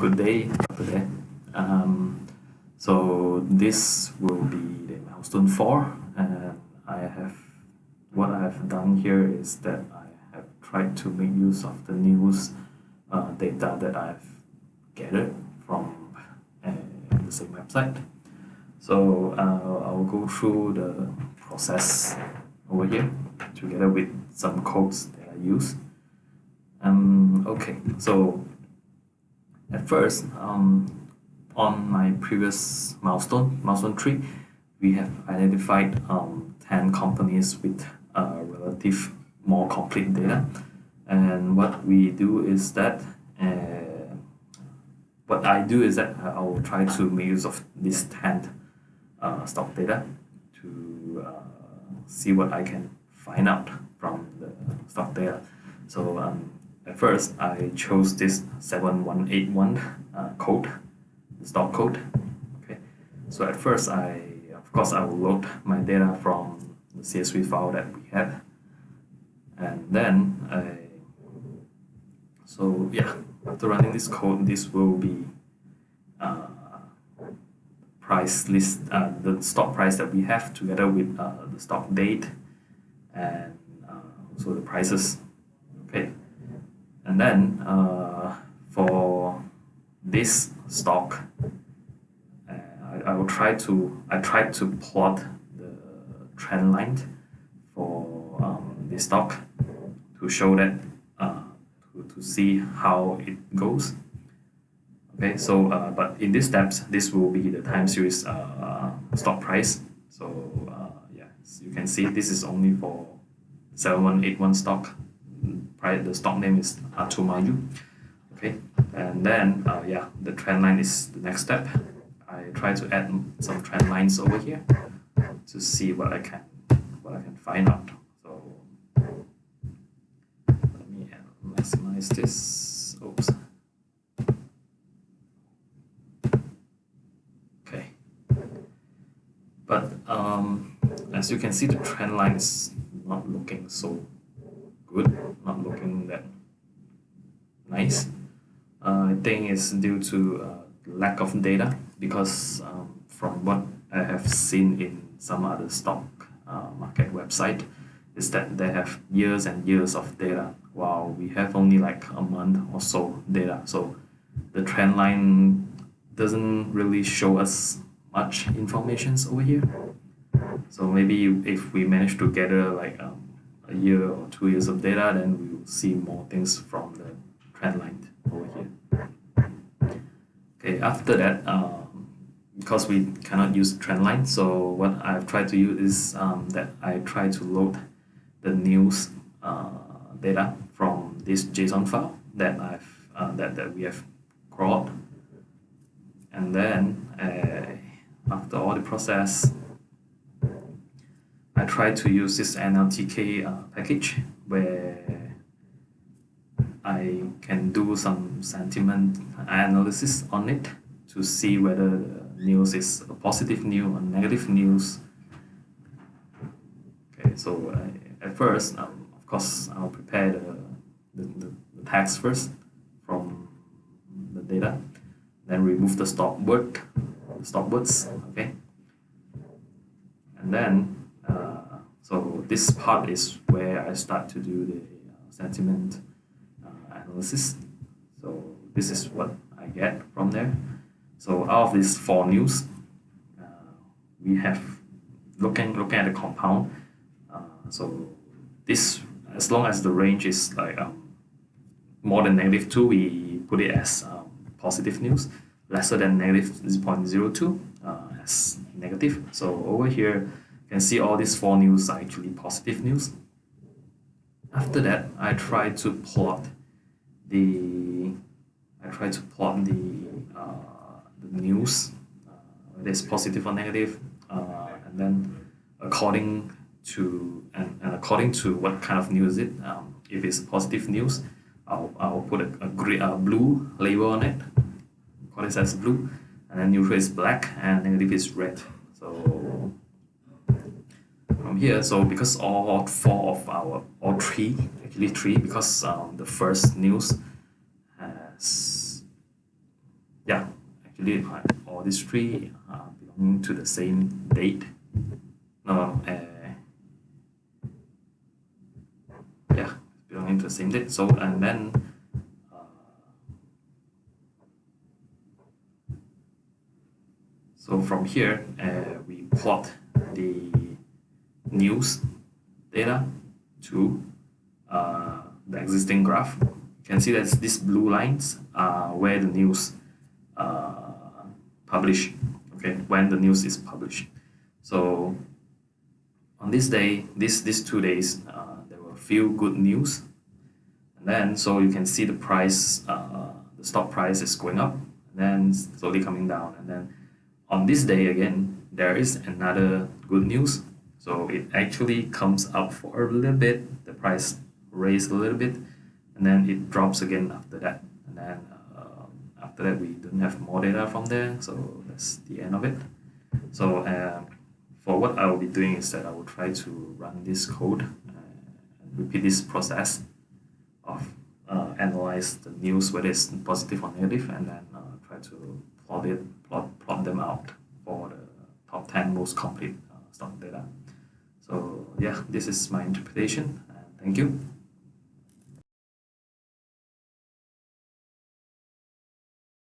good day today. So this will be the milestone 4, and what I have done here is that I have tried to make use of the news data that I've gathered from the same website. So I'll go through the process over here together with some codes that I use. Okay, so at first, on my previous milestone 3, we have identified 10 companies with relative more complete data. And what we do is that, what I do is that I will try to make use of this 10 stock data to see what I can find out from the stock data. So at first, I chose this 7181 code, the stock code. Okay, so at first, of course I will load my data from the CSV file that we have, and then so yeah, after running this code, this will be price list, the stock price that we have together with the stock date and also the prices. Okay. And then for this stock, I tried to plot the trend line for this stock to show that to see how it goes. Okay, so but in these steps, this will be the time series stock price. So yeah, as you can see, this is only for 7181 stock. The stock name is Atumayu. Okay, and then yeah, the trend line is the next step. I try to add some trend lines over here to see what I can find out. So let me maximize this. Oops. Okay, but as you can see, the trend line is not looking so good, not looking that nice. I think it's due to lack of data, because from what I have seen in some other stock market website is that they have years and years of data, while we have only like a month or so data. So the trend line doesn't really show us much information over here. So maybe if we manage to gather like a year or 2 years of data, then we will see more things from the trend line over here. Okay, after that, because we cannot use trend line, so what I've tried to use is that I try to load the news data from this JSON file that that we have crawled, and then after all the process, I try to use this NLTK package where I can do some sentiment analysis on it to see whether the news is a positive news or negative news. Okay, so at first, of course, I'll prepare the text first from the data, then remove the stop words. Okay, and then so this part is where I start to do the sentiment analysis. So this is what I get from there. So out of these 4 news, we have looking at the compound. So this, as long as the range is like more than -2, we put it as positive news. Lesser than -0.02 as negative. So over here, you can see all these 4 news are actually positive news. After that, I try to plot the news, whether it's positive or negative, and then according to what kind of news it. If it's positive news, I'll put a blue label on it, call it as blue, and then neutral is black and negative is red. So from here, so because all 4 of all 3, actually 3, because the first news has yeah, actually all these three are belonging to the same date. No, yeah, belonging to the same date. So and then so from here we plot the news data to the existing graph. You can see that these blue lines are where the news published. Okay, when the news is published. So on this day, these 2 days, there were few good news, and then so you can see the price, the stock price is going up, and then slowly coming down, and then on this day again, there is another good news. So it actually comes up for a little bit, the price raised a little bit, and then it drops again after that, and then after that we don't have more data from there, so that's the end of it. So for what I will be doing is that I will try to run this code and repeat this process of analyze the news, whether it's positive or negative, and then try to plot them out for the top 10 most complete stock data. So yeah, this is my interpretation, and thank you.